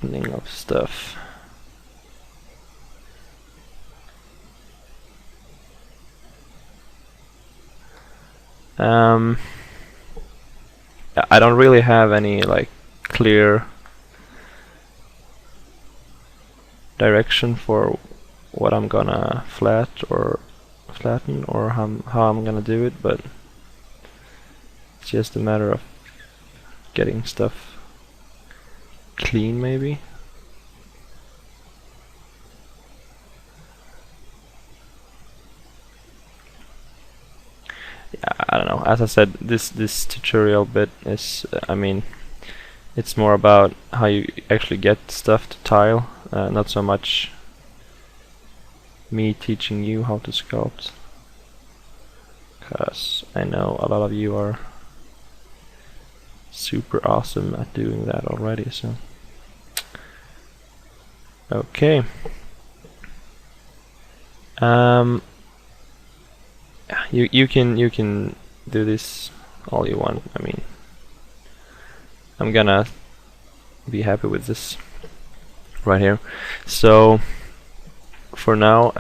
flattening of stuff. I don't really have any like clear direction for what I'm gonna flatten or how I'm gonna do it, but it's just a matter of getting stuff clean, maybe. Yeah, I don't know. As I said, this tutorial bit is, I mean, it's more about how you actually get stuff to tile, not so much me teaching you how to sculpt, because I know a lot of you are super awesome at doing that already. So okay, you can do this all you want. I mean, I'm gonna be happy with this right here. So for now,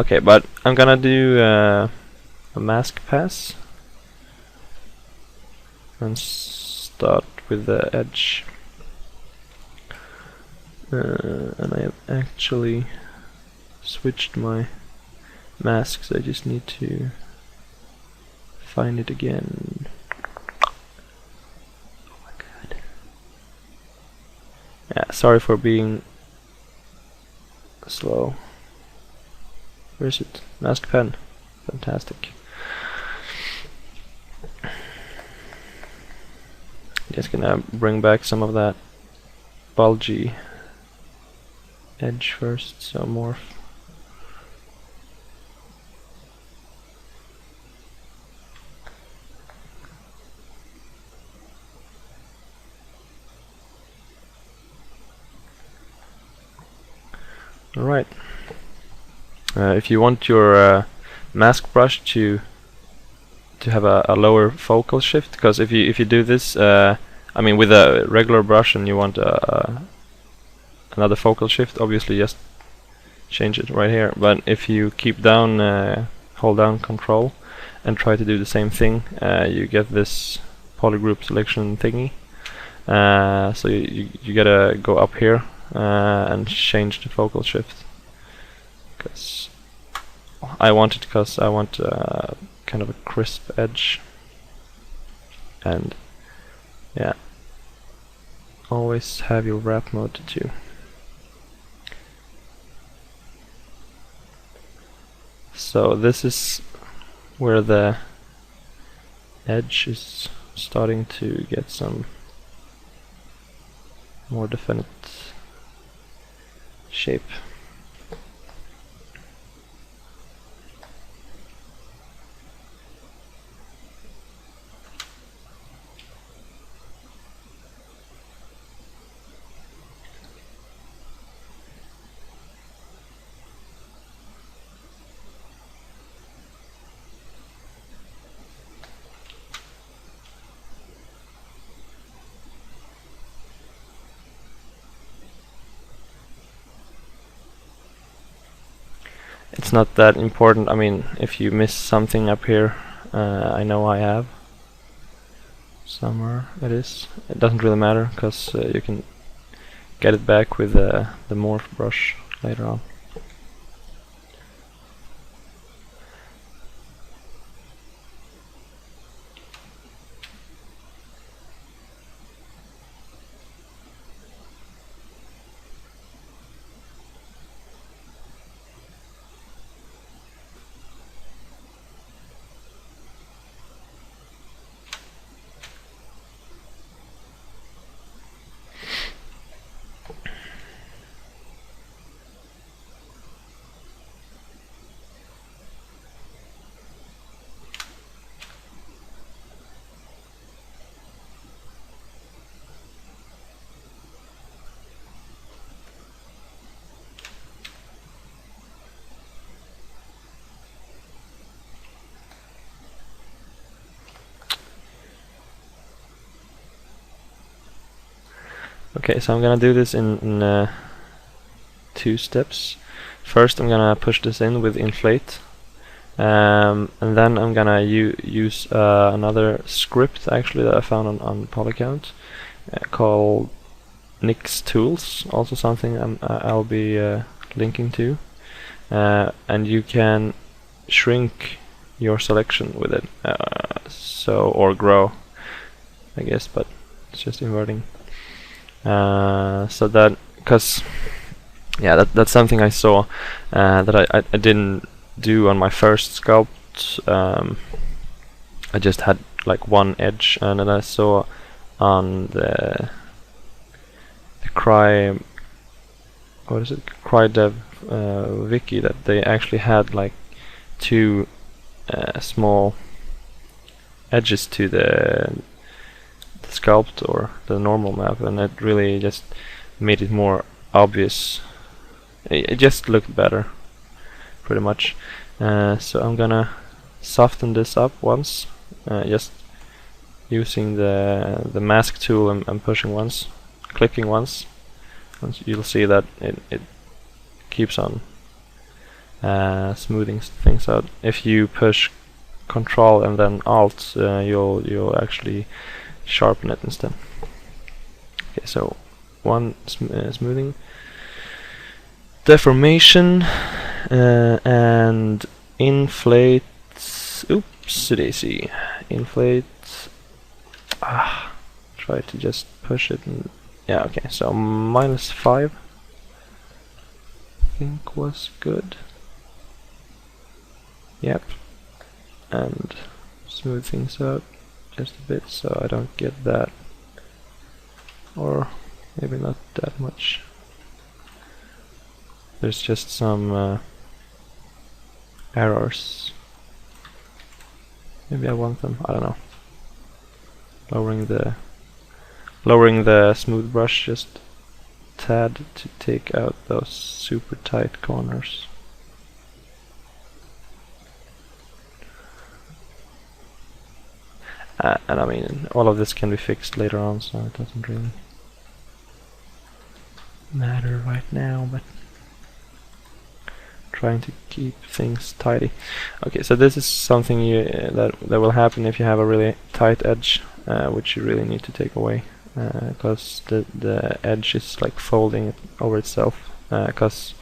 okay, but I'm gonna do a mask pass and start with the edge. And I have actually switched my masks. I just need to find it again. Oh my god. Yeah, sorry for being slow. Where is it? Mask pen. Fantastic. Just gonna bring back some of that bulgy edge first, so morph. Alright. If you want your mask brush to have a lower focal shift, because if you do this, I mean, with a regular brush and you want another focal shift, obviously just change it right here. But if you keep down, hold down Control, and try to do the same thing, you get this polygroup selection thingy. So you gotta go up here and change the focal shift, because I want kind of a crisp edge. And yeah, always have your wrap mode too. So this is where the edge is starting to get some more definite shape. It's not that important. I mean, if you miss something up here, I know I have. Somewhere it is. It doesn't really matter, because you can get it back with the morph brush later on. Okay, so I'm gonna do this in 2 steps. First I'm gonna push this in with inflate, and then I'm gonna use another script actually that I found on Polycount called Nix Tools, also something I'll be linking to, and you can shrink your selection with it, or grow, I guess, but it's just inverting. So that, because yeah, that's something I saw that I didn't do on my first sculpt. I just had like one edge, and then I saw on the Crydev wiki that they actually had like 2 small edges to the sculpt or the normal map, and it really just made it more obvious. It just looked better, pretty much. So I'm gonna soften this up once, just using the mask tool and pushing once, clicking once. You'll see that it keeps on smoothing things out. If you push Control and then Alt, you'll actually sharpen it instead. Okay, so one smoothing, deformation, and inflate. Oops, daisy. Inflate. Try to just push it. And yeah, okay. So -5, I think was good. Yep, and smooth things out just a bit so I don't get that, or maybe not that much. There's just some errors. Maybe I want them, I don't know. Lowering the smooth brush just a tad to take out those super tight corners. And I mean, all of this can be fixed later on, so it doesn't really matter right now, but trying to keep things tidy. Okay, so this is something that will happen if you have a really tight edge, which you really need to take away, because the edge is like folding over itself because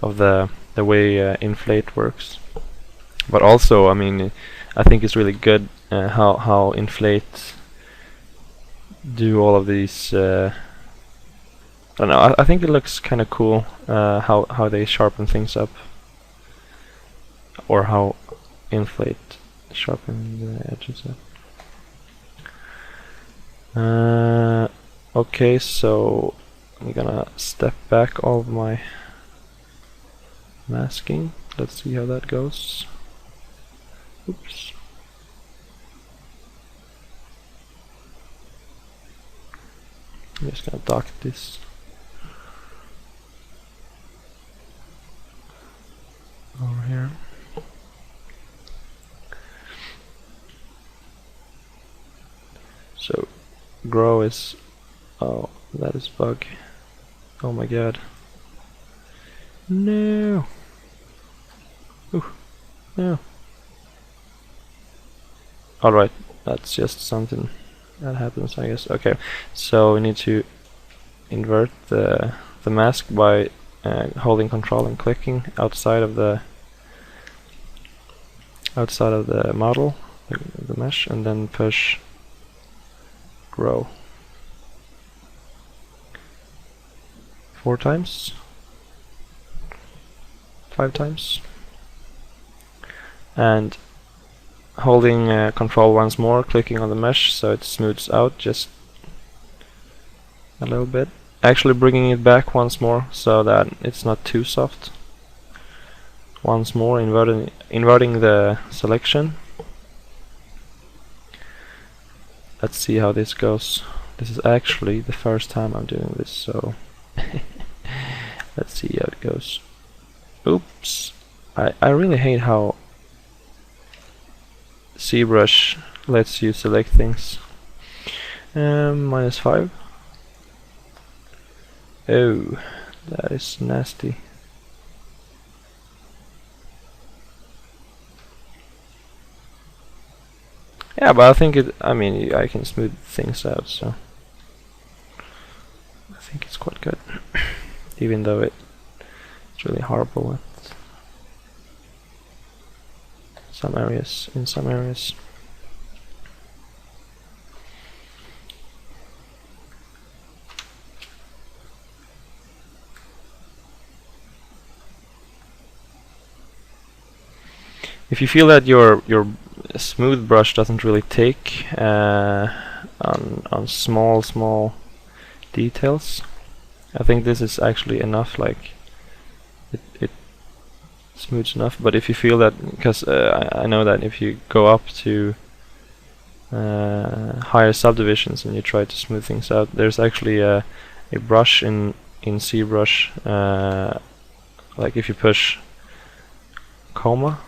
of the way inflate works. But also, I mean, I think it's really good how inflate do all of these. I don't know. I think it looks kind of cool how they sharpen things up, or how inflate sharpen the edges up. Okay, so I'm gonna step back all of my masking. Let's see how that goes. Oops. I'm just gonna dock this. Over here. So grow is, oh, that is bug. Oh my god. No. Ooh. No. Alright, that's just something that happens, I guess. Okay, so we need to invert the mask by holding Control and clicking outside of the model, the mesh, and then push grow 4 times, 5 times, and holding Control once more, clicking on the mesh so it smooths out just a little bit. Actually bringing it back once more so that it's not too soft. Once more, inverting the selection. Let's see how this goes. This is actually the first time I'm doing this, so let's see how it goes. Oops. I really hate how ZBrush lets you select things. -5. Oh, that is nasty. Yeah, but I think I mean, I can smooth things out, so I think it's quite good. Even though it's really horrible with some areas, in some areas. If you feel that your smooth brush doesn't really take on small details, I think this is actually enough. Like it smooths enough. But if you feel that, because I know that if you go up to higher subdivisions and you try to smooth things out, there's actually a brush in ZBrush. Like if you push Coma.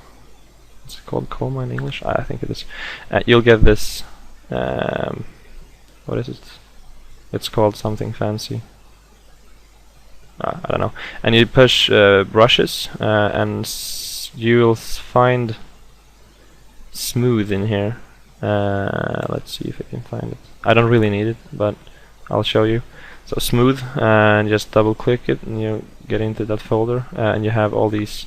It's called Coma in English. I think it is. You'll get this. What is it? It's called something fancy. I don't know. And you push brushes, and you'll find smooth in here. Let's see if I can find it. I don't really need it, but I'll show you. So smooth, and just double click it, and you get into that folder, and you have all these.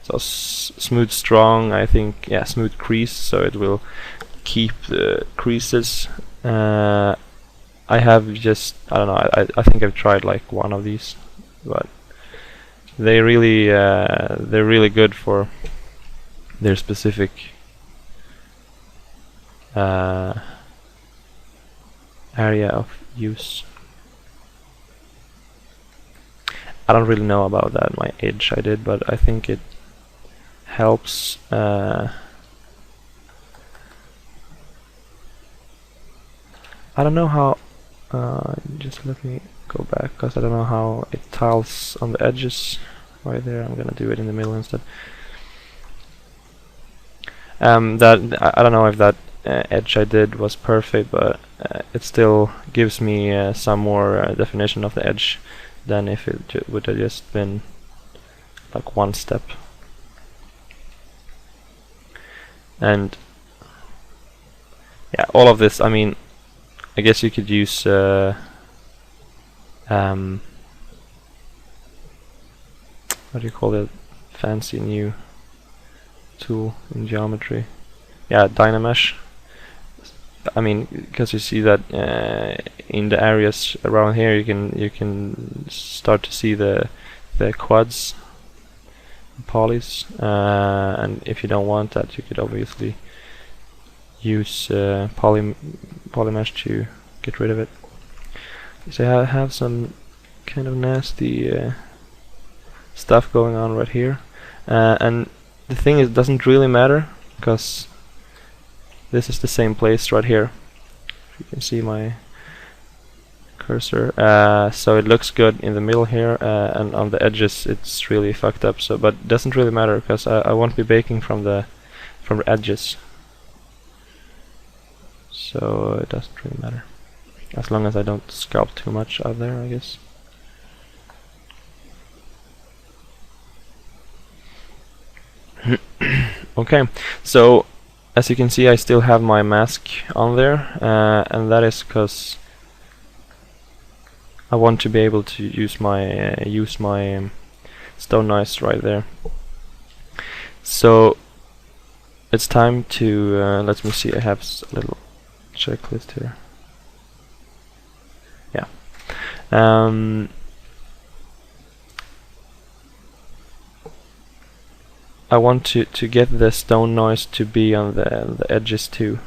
So smooth strong, I think, yeah, smooth crease, so it will keep the creases. I have just, I don't know, I think I've tried like one of these, but they're really good for their specific area of use. I don't really know about that, my edge I did, but I think it helps. I don't know how. Just let me go back, because I don't know how it tiles on the edges. Right there, I'm gonna do it in the middle instead. That I don't know if that edge I did was perfect, but it still gives me some more definition of the edge than if it would have just been like one step. And yeah, all of this, I mean, I guess you could use what do you call it, fancy new tool in geometry? Yeah, Dynamesh. I mean, because you see that in the areas around here, you can start to see the quads, polys, and if you don't want that, you could obviously use polymesh to get rid of it. So I have some kind of nasty stuff going on right here, and the thing is, it doesn't really matter, because this is the same place right here. You can see my cursor, so it looks good in the middle here, and on the edges it's really fucked up. So, but it doesn't really matter, because I won't be baking from the edges, so it doesn't really matter as long as I don't sculpt too much out there, I guess. Okay, so as you can see, I still have my mask on there, and that is because I want to be able to use my stone noise right there. So it's time to let me see. I have a little checklist here. Yeah. I want to get the stone noise to be on the edges too.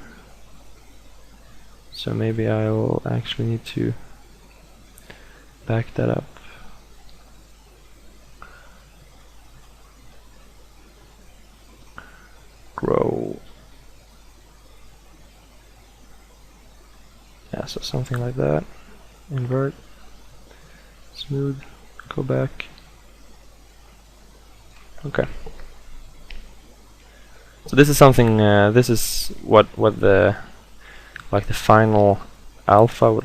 So maybe I'll actually need to back that up. Grow. Yeah, so something like that. Invert. Smooth. Go back. Okay. So this is something. This is what the final alpha would like.